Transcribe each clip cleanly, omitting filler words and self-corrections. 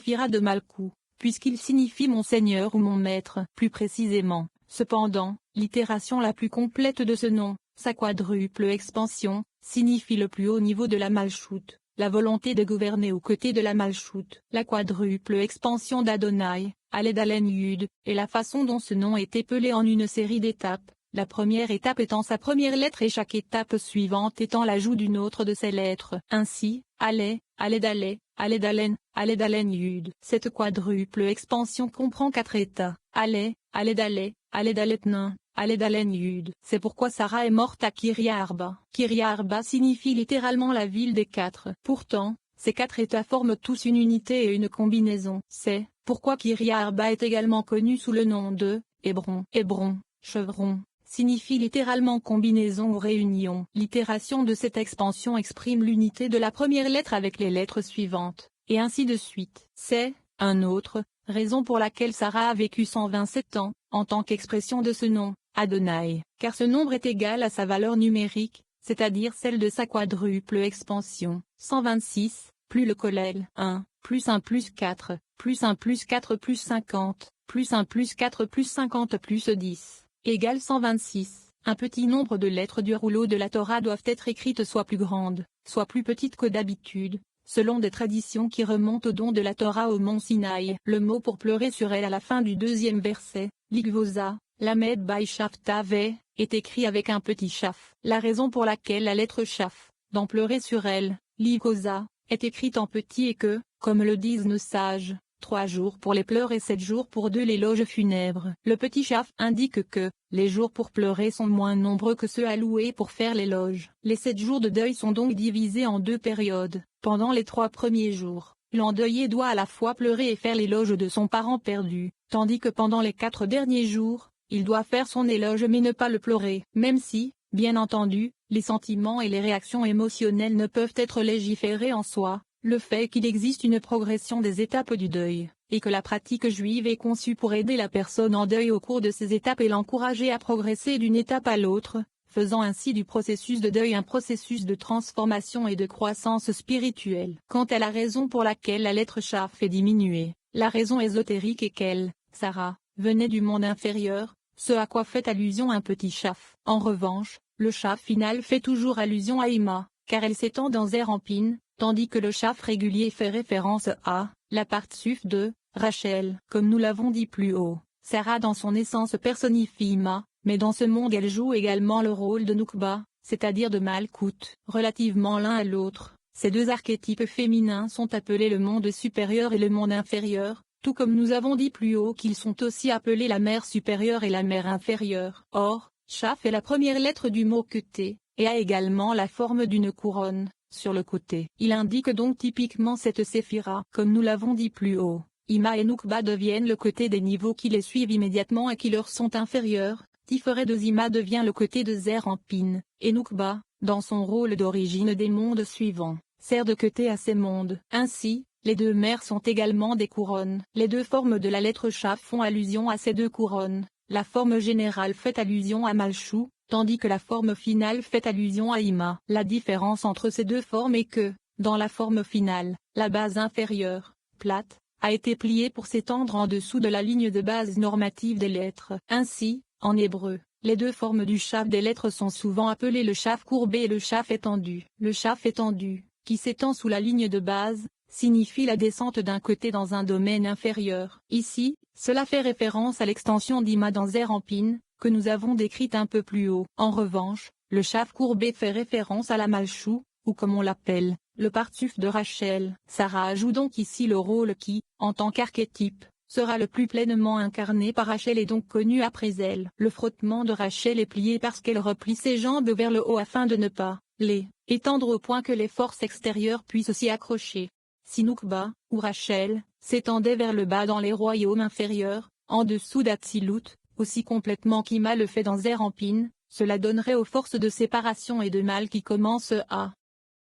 Séphira de Malkou, puisqu'il signifie mon Seigneur ou mon Maître. Plus précisément, cependant, l'itération la plus complète de ce nom, sa quadruple expansion, signifie le plus haut niveau de la Malchoute, la volonté de gouverner aux côtés de la Malchoute. La quadruple expansion d'Adonai, Aledalen Yud, est la façon dont ce nom est épelé en une série d'étapes, la première étape étant sa première lettre et chaque étape suivante étant l'ajout d'une autre de ses lettres. Ainsi, Ale, Aledale, Aledalen, Aledalen Yud. Cette quadruple expansion comprend 4 états, Ale, Aledale, Aledaletnin, Aledalen Yud. C'est pourquoi Sarah est morte à Kiryat Arba. Kiryat Arba signifie littéralement la ville des 4. Pourtant, ces 4 états forment tous une unité et une combinaison. C'est pourquoi Kiryat Arba est également connu sous le nom de Hébron. Hébron, chevron, signifie littéralement combinaison ou réunion. L'itération de cette expansion exprime l'unité de la première lettre avec les lettres suivantes, et ainsi de suite. C'est, un autre, raison pour laquelle Sarah a vécu 127 ans, en tant qu'expression de ce nom, Adonai, car ce nombre est égal à sa valeur numérique, c'est-à-dire celle de sa quadruple expansion. 126, plus le collèle 1, plus 1 plus 4, plus 1 plus 4 plus 50, plus 1 plus 4 plus 50 plus 10. Égale 126. Un petit nombre de lettres du rouleau de la Torah doivent être écrites soit plus grandes, soit plus petites que d'habitude, selon des traditions qui remontent au don de la Torah au mont Sinaï. Le mot pour pleurer sur elle à la fin du 2e verset, Ligvosa, Lamed Bai Shaf Tave, est écrit avec un petit chaf. La raison pour laquelle la lettre chaf, dans pleurer sur elle, Ligvosa, est écrite en petit et que, comme le disent nos sages, 3 jours pour les pleurs et 7 jours pour 2 l'éloge funèbre. Le petit chaf indique que, les jours pour pleurer sont moins nombreux que ceux alloués pour faire l'éloge. Les 7 jours de deuil sont donc divisés en 2 périodes. Pendant les 3 premiers jours, l'endeuillé doit à la fois pleurer et faire l'éloge de son parent perdu, tandis que pendant les 4 derniers jours, il doit faire son éloge mais ne pas le pleurer. Même si, bien entendu, les sentiments et les réactions émotionnelles ne peuvent être légiférés en soi, le fait qu'il existe une progression des étapes du deuil, et que la pratique juive est conçue pour aider la personne en deuil au cours de ces étapes et l'encourager à progresser d'une étape à l'autre, faisant ainsi du processus de deuil un processus de transformation et de croissance spirituelle. Quant à la raison pour laquelle la lettre Chaf est diminuée, la raison ésotérique est qu'elle, Sarah, venait du monde inférieur, ce à quoi fait allusion un petit Chaf. En revanche, le Chaf final fait toujours allusion à Ima, car elle s'étend dans Zerampin, tandis que le chaf régulier fait référence à la partsuif de Rachel. Comme nous l'avons dit plus haut, Sarah dans son essence personnifie Ima, mais dans ce monde elle joue également le rôle de Noukba, c'est-à-dire de Malkout. Relativement l'un à l'autre, ces 2 archétypes féminins sont appelés le monde supérieur et le monde inférieur, tout comme nous avons dit plus haut qu'ils sont aussi appelés la mer supérieure et la mer inférieure. Or, Chaf est la première lettre du mot Keté, et a également la forme d'une couronne sur le côté. Il indique donc typiquement cette séphira. Comme nous l'avons dit plus haut, Ima et Noukba deviennent le côté des niveaux qui les suivent immédiatement et qui leur sont inférieurs. Tiferet de Zima devient le côté de Zerampin, et Noukba, dans son rôle d'origine des mondes suivants, sert de côté à ces mondes. Ainsi, les 2 mers sont également des couronnes. Les 2 formes de la lettre Chaf font allusion à ces 2 couronnes. La forme générale fait allusion à Malchou, tandis que la forme finale fait allusion à Ima. La différence entre ces 2 formes est que, dans la forme finale, la base inférieure, plate, a été pliée pour s'étendre en dessous de la ligne de base normative des lettres. Ainsi, en hébreu, les 2 formes du chaf des lettres sont souvent appelées le chaf courbé et le chaf étendu. Le chaf étendu, qui s'étend sous la ligne de base, signifie la descente d'un côté dans un domaine inférieur. Ici, cela fait référence à l'extension d'Ima dans Zerampin, que nous avons décrite un peu plus haut. En revanche, le chaf courbé fait référence à la Malchou, ou comme on l'appelle, le partsuif de Rachel. Sarah joue donc ici le rôle qui, en tant qu'archétype, sera le plus pleinement incarné par Rachel et donc connu après elle. Le frottement de Rachel est plié parce qu'elle replie ses jambes vers le haut afin de ne pas les étendre au point que les forces extérieures puissent s'y accrocher. Si Noukba, ou Rachel, s'étendait vers le bas dans les royaumes inférieurs, en dessous d'Atsilut, aussi complètement qu'Ima le fait dans Zerampin, cela donnerait aux forces de séparation et de mal qui commencent à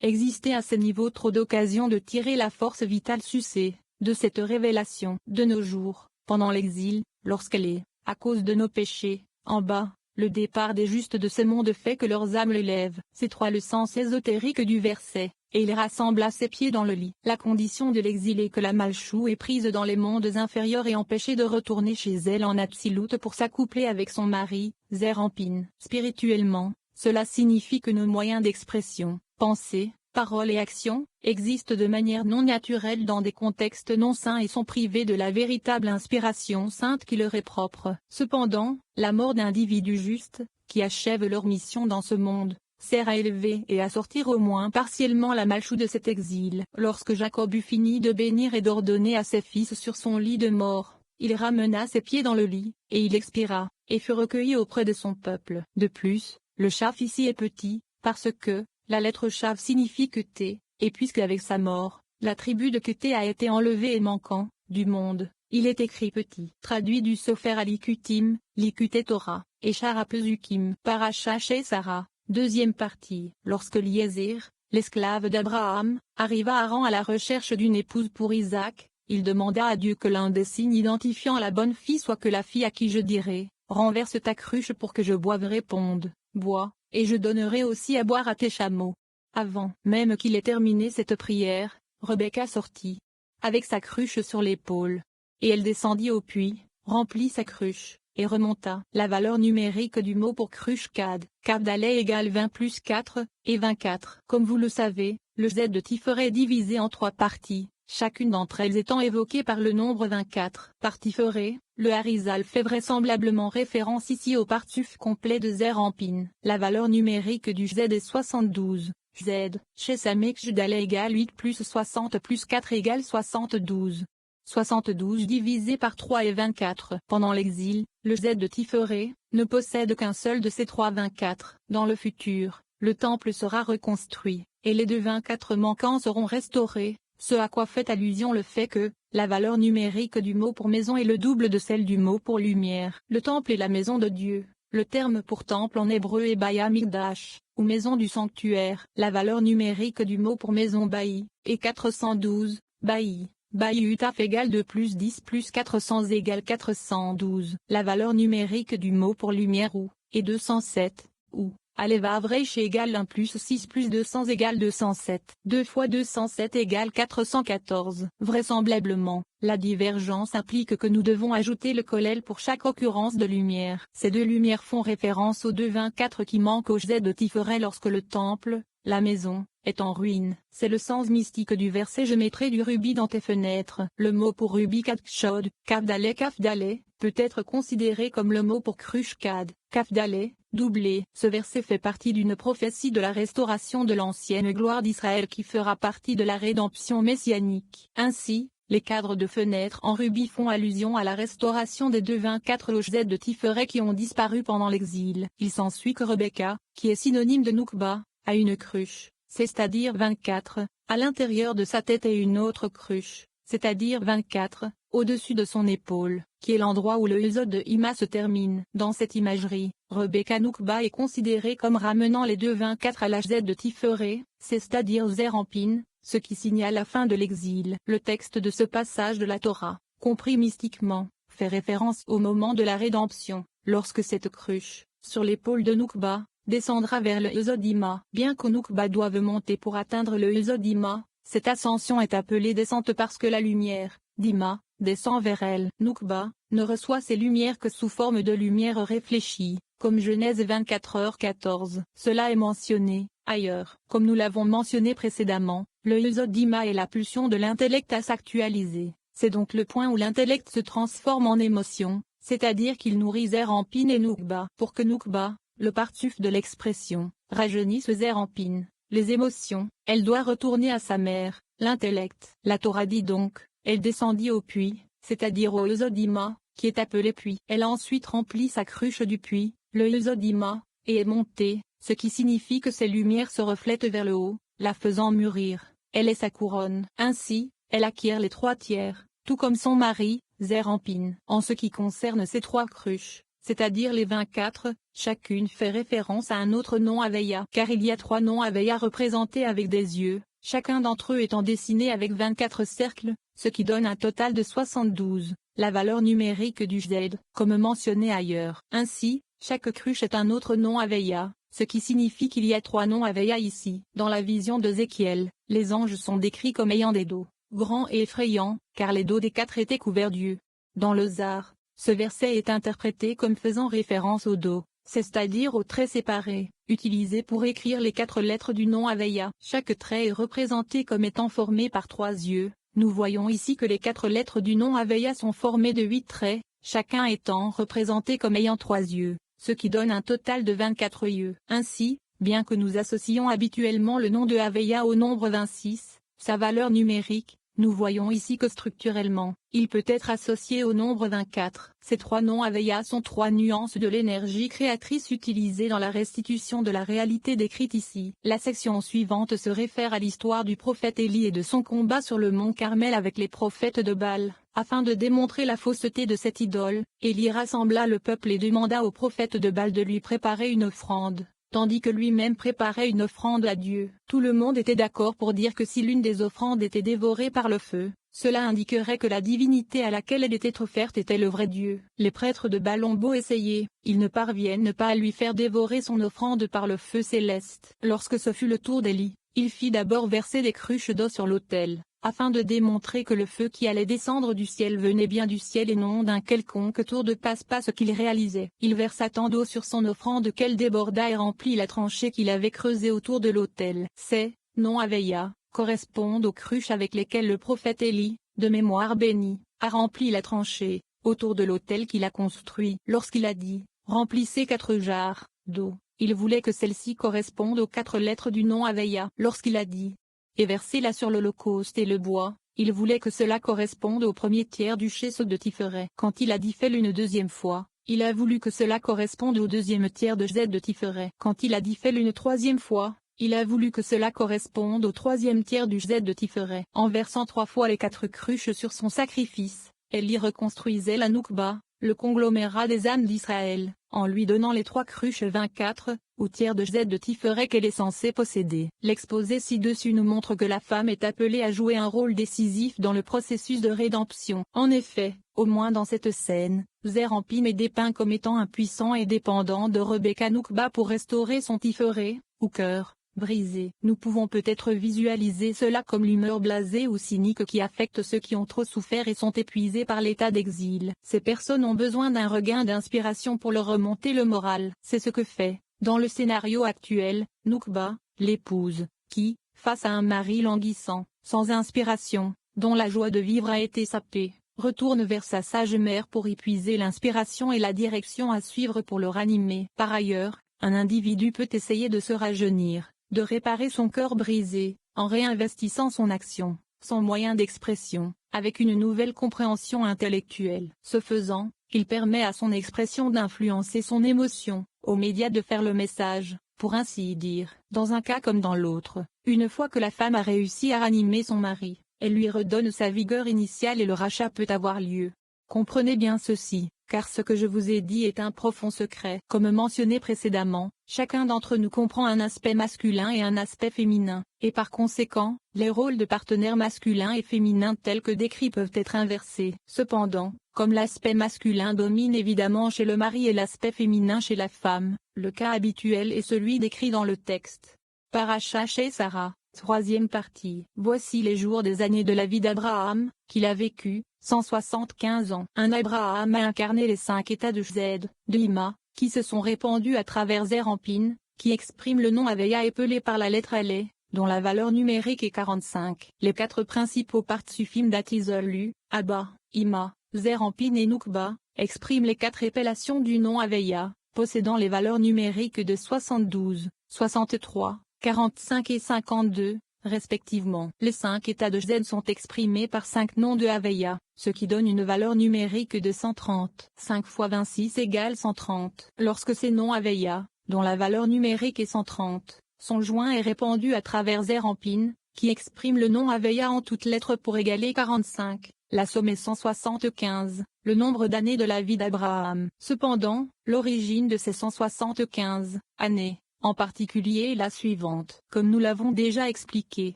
exister à ces niveaux trop d'occasions de tirer la force vitale sucée de cette révélation. De nos jours, pendant l'exil, lorsqu'elle est, à cause de nos péchés, en bas, le départ des justes de ce monde fait que leurs âmes le lèvent. C'est 3 le sens ésotérique du verset. et il rassemble à ses pieds dans le lit. La condition de l'exil est que la Malchou est prise dans les mondes inférieurs et empêchée de retourner chez elle en Absolute pour s'accoupler avec son mari, Zerampin. Spirituellement, cela signifie que nos moyens d'expression, pensée, parole et action, existent de manière non naturelle dans des contextes non saints et sont privés de la véritable inspiration sainte qui leur est propre. Cependant, la mort d'individus justes, qui achèvent leur mission dans ce monde, sert à élever et à sortir au moins partiellement la Malchou de cet exil. Lorsque Jacob eut fini de bénir et d'ordonner à ses fils sur son lit de mort, il ramena ses pieds dans le lit, et il expira, et fut recueilli auprès de son peuple. De plus, le chaf ici est petit, parce que, la lettre chaf signifie Keté, et puisqu'avec sa mort, la tribu de Keté a été enlevée et manquant, du monde, il est écrit petit. Traduit du Sofer à l'Ikutim, l'Ikuté Torah, et Sharapezukim. Paracha chez Sarah, deuxième partie. Lorsque Liézer, l'esclave d'Abraham, arriva à Haran à la recherche d'une épouse pour Isaac, il demanda à Dieu que l'un des signes identifiant la bonne fille soit que la fille à qui je dirai, renverse ta cruche pour que je boive réponde, bois, et je donnerai aussi à boire à tes chameaux. Avant même qu'il ait terminé cette prière, Rebecca sortit, avec sa cruche sur l'épaule. Et elle descendit au puits, remplit sa cruche, et remonta. La valeur numérique du mot pour cruche cad, Kavdaleh égale 20 plus 4, et 24. Comme vous le savez, le Z de Tiferet est divisé en 3 parties, chacune d'entre elles étant évoquée par le nombre 24. Par Tiferet, le Harizal fait vraisemblablement référence ici au partuf complet de Zerampin. La valeur numérique du Z est 72. Z, chez Samek Judaleh égale 8 plus 60 plus 4 égale 72. 72 divisé par 3 est 24. Pendant l'exil, le Z de Tiferet ne possède qu'un seul de ces 3 24. Dans le futur, le temple sera reconstruit, et les 2 24 manquants seront restaurés, ce à quoi fait allusion le fait que, la valeur numérique du mot pour maison est le double de celle du mot pour lumière. Le temple est la maison de Dieu. Le terme pour temple en hébreu est Baya Mikdash, ou maison du sanctuaire. La valeur numérique du mot pour maison Baï, est 412, Baï. Baï Utaf égale 2 plus 10 plus 400 égale 412. La valeur numérique du mot pour lumière ou, est 207, ou, Aleva Avreich égale 1 plus 6 plus 200 égale 207. 2 fois 207 égale 414. Vraisemblablement, la divergence implique que nous devons ajouter le kollel pour chaque occurrence de lumière. Ces deux lumières font référence aux 2 24 qui manquent au Z de Tiferet lorsque le temple, la maison, est en ruine. C'est le sens mystique du verset « Je mettrai du rubis dans tes fenêtres ». Le mot pour rubis kadkshod, kafdaleh, peut être considéré comme le mot pour cruche kad, kafdaleh, doublé. Ce verset fait partie d'une prophétie de la restauration de l'ancienne gloire d'Israël qui fera partie de la rédemption messianique. Ainsi, les cadres de fenêtres en rubis font allusion à la restauration des 2 24 loges Z de Tiferet qui ont disparu pendant l'exil. Il s'ensuit que Rebecca, qui est synonyme de Noukba, a une cruche, c'est-à-dire 24, à l'intérieur de sa tête et une autre cruche, c'est-à-dire 24, au-dessus de son épaule, qui est l'endroit où le Yesod de Ima se termine. Dans cette imagerie, Rebecca Noukba est considérée comme ramenant les 2 24 à l'âge Z de Tiferet, c'est-à-dire Zerampin, ce qui signale la fin de l'exil. Le texte de ce passage de la Torah, compris mystiquement, fait référence au moment de la rédemption, lorsque cette cruche, sur l'épaule de Noukba, descendra vers le Yesod Ima. Bien que Noukba doive monter pour atteindre le Yesod Ima, cette ascension est appelée descente parce que la lumière, d'Ima, descend vers elle. Noukba ne reçoit ces lumières que sous forme de lumière réfléchie, comme Genèse 24h14. Cela est mentionné, ailleurs. Comme nous l'avons mentionné précédemment, le Yesod Ima est la pulsion de l'intellect à s'actualiser. C'est donc le point où l'intellect se transforme en émotion, c'est-à-dire qu'il nourrit Zerampin et Noukba. Pour que Noukba, le partuf de l'expression, rajeunisse Zerampin, les émotions, elle doit retourner à sa mère, l'intellect. La Torah dit donc, elle descendit au puits, c'est-à-dire au Yesod Ima, qui est appelé puits. Elle a ensuite rempli sa cruche du puits, le Yesod Ima, et est montée, ce qui signifie que ses lumières se reflètent vers le haut, la faisant mûrir. Elle est sa couronne. Ainsi, elle acquiert les 3 tiers, tout comme son mari, Zerampin. En ce qui concerne ces 3 cruches, c'est-à-dire les 24, chacune fait référence à un autre nom Aveya. Car il y a 3 noms Aveya représentés avec des yeux, chacun d'entre eux étant dessiné avec 24 cercles, ce qui donne un total de 72, la valeur numérique du Z, comme mentionné ailleurs. Ainsi, chaque cruche est un autre nom Aveya, ce qui signifie qu'il y a 3 noms Aveya ici. Dans la vision d'Ézéchiel, Les anges sont décrits comme ayant des dos grands et effrayants, car les dos des quatre étaient couverts d'yeux. Dans le Zohar, ce verset est interprété comme faisant référence aux dos, c'est-à-dire aux traits séparés, utilisés pour écrire les 4 lettres du nom Havaya. Chaque trait est représenté comme étant formé par 3 yeux. Nous voyons ici que les 4 lettres du nom Havaya sont formées de 8 traits, chacun étant représenté comme ayant 3 yeux, ce qui donne un total de 24 yeux. Ainsi, bien que nous associons habituellement le nom de Havaya au nombre 26, sa valeur numérique, nous voyons ici que structurellement, il peut être associé au nombre 24. Ces 3 noms Havaya sont 3 nuances de l'énergie créatrice utilisée dans la restitution de la réalité décrite ici. La section suivante se réfère à l'histoire du prophète Élie et de son combat sur le mont Carmel avec les prophètes de Baal. Afin de démontrer la fausseté de cette idole, Élie rassembla le peuple et demanda au prophète de Baal de lui préparer une offrande, tandis que lui-même préparait une offrande à Dieu. Tout le monde était d'accord pour dire que si l'une des offrandes était dévorée par le feu, cela indiquerait que la divinité à laquelle elle était offerte était le vrai Dieu. Les prêtres de Baal ont beau essayer, ils ne parviennent pas à lui faire dévorer son offrande par le feu céleste. Lorsque ce fut le tour d'Élie, il fit d'abord verser des cruches d'eau sur l'autel, afin de démontrer que le feu qui allait descendre du ciel venait bien du ciel et non d'un quelconque tour de passe-passe qu'il réalisait. Il versa tant d'eau sur son offrande qu'elle déborda et remplit la tranchée qu'il avait creusée autour de l'autel. Ces noms Havaya correspondent aux cruches avec lesquelles le prophète Élie, de mémoire béni, a rempli la tranchée, autour de l'autel qu'il a construit. Lorsqu'il a dit « Remplissez 4 jarres d'eau », il voulait que celle-ci corresponde aux 4 lettres du nom Havaya. Lorsqu'il a dit et versez-la sur l'holocauste et le bois, il voulait que cela corresponde au premier tiers du Chesed de Tiferet. Quand il a dit Fais-le une deuxième fois, il a voulu que cela corresponde au deuxième tiers de Zed de Tiferet. Quand il a dit Fais-le une troisième fois, il a voulu que cela corresponde au troisième tiers du Zed de Tiferet. En versant 3 fois les 4 cruches sur son sacrifice, Élie reconstruisait la Noukba, le conglomérat des âmes d'Israël, en lui donnant les 3 cruches 24, ou tiers de Zed de Tiferet qu'elle est censée posséder. L'exposé ci-dessus nous montre que la femme est appelée à jouer un rôle décisif dans le processus de rédemption. En effet, au moins dans cette scène, Zerampim est dépeint comme étant impuissant et dépendant de Rebecca Noukba pour restaurer son Tiferet, ou cœur, brisé. Nous pouvons peut-être visualiser cela comme l'humeur blasée ou cynique qui affecte ceux qui ont trop souffert et sont épuisés par l'état d'exil. Ces personnes ont besoin d'un regain d'inspiration pour leur remonter le moral. C'est ce que fait, dans le scénario actuel, Noukba, l'épouse, qui, face à un mari languissant, sans inspiration, dont la joie de vivre a été sapée, retourne vers sa sage mère pour y puiser l'inspiration et la direction à suivre pour le ranimer. Par ailleurs, un individu peut essayer de se rajeunir, de réparer son cœur brisé, en réinvestissant son action, son moyen d'expression, avec une nouvelle compréhension intellectuelle. Ce faisant, il permet à son expression d'influencer son émotion, aux médias de faire le message, pour ainsi dire. Dans un cas comme dans l'autre, une fois que la femme a réussi à ranimer son mari, elle lui redonne sa vigueur initiale et le rachat peut avoir lieu. Comprenez bien ceci, car ce que je vous ai dit est un profond secret. Comme mentionné précédemment, chacun d'entre nous comprend un aspect masculin et un aspect féminin, et par conséquent, les rôles de partenaires masculins et féminins tels que décrits peuvent être inversés. Cependant, comme l'aspect masculin domine évidemment chez le mari et l'aspect féminin chez la femme, le cas habituel est celui décrit dans le texte. Paracha chez Sarah. Troisième partie. Voici les jours des années de la vie d'Abraham, qu'il a vécu, 175 ans. Un Abraham a incarné les 5 états de Zed, de Ima, qui se sont répandus à travers Zerampin, qui exprime le nom Havaya épelé par la lettre Alé, dont la valeur numérique est 45. Les 4 principaux partsufim d'Atizolu, Abba, Ima, Zerampin et Noukba, expriment les 4 épellations du nom Havaya, possédant les valeurs numériques de 72, 63, 45 et 52, respectivement. Les 5 états de Zed sont exprimés par 5 noms de Havaya, ce qui donne une valeur numérique de 130. 5 fois 26 égale 130. Lorsque ces noms Havaya, dont la valeur numérique est 130, sont joints et répandus à travers Zerampin, qui exprime le nom Havaya en toutes lettres pour égaler 45, la somme est 175, le nombre d'années de la vie d'Abraham. Cependant, l'origine de ces 175 années, en particulier est la suivante. Comme nous l'avons déjà expliqué,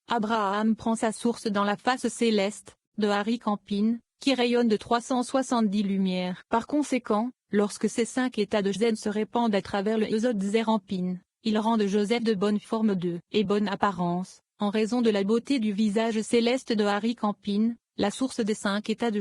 Abraham prend sa source dans la face céleste, de Hari Campin, qui rayonne de 370 lumières. Par conséquent, lorsque ces 5 états de Zed se répandent à travers le Yesod Zerampin, ils rendent Joseph de bonne forme et bonne apparence, En raison de la beauté du visage céleste de Harry Campin, la source des 5 états de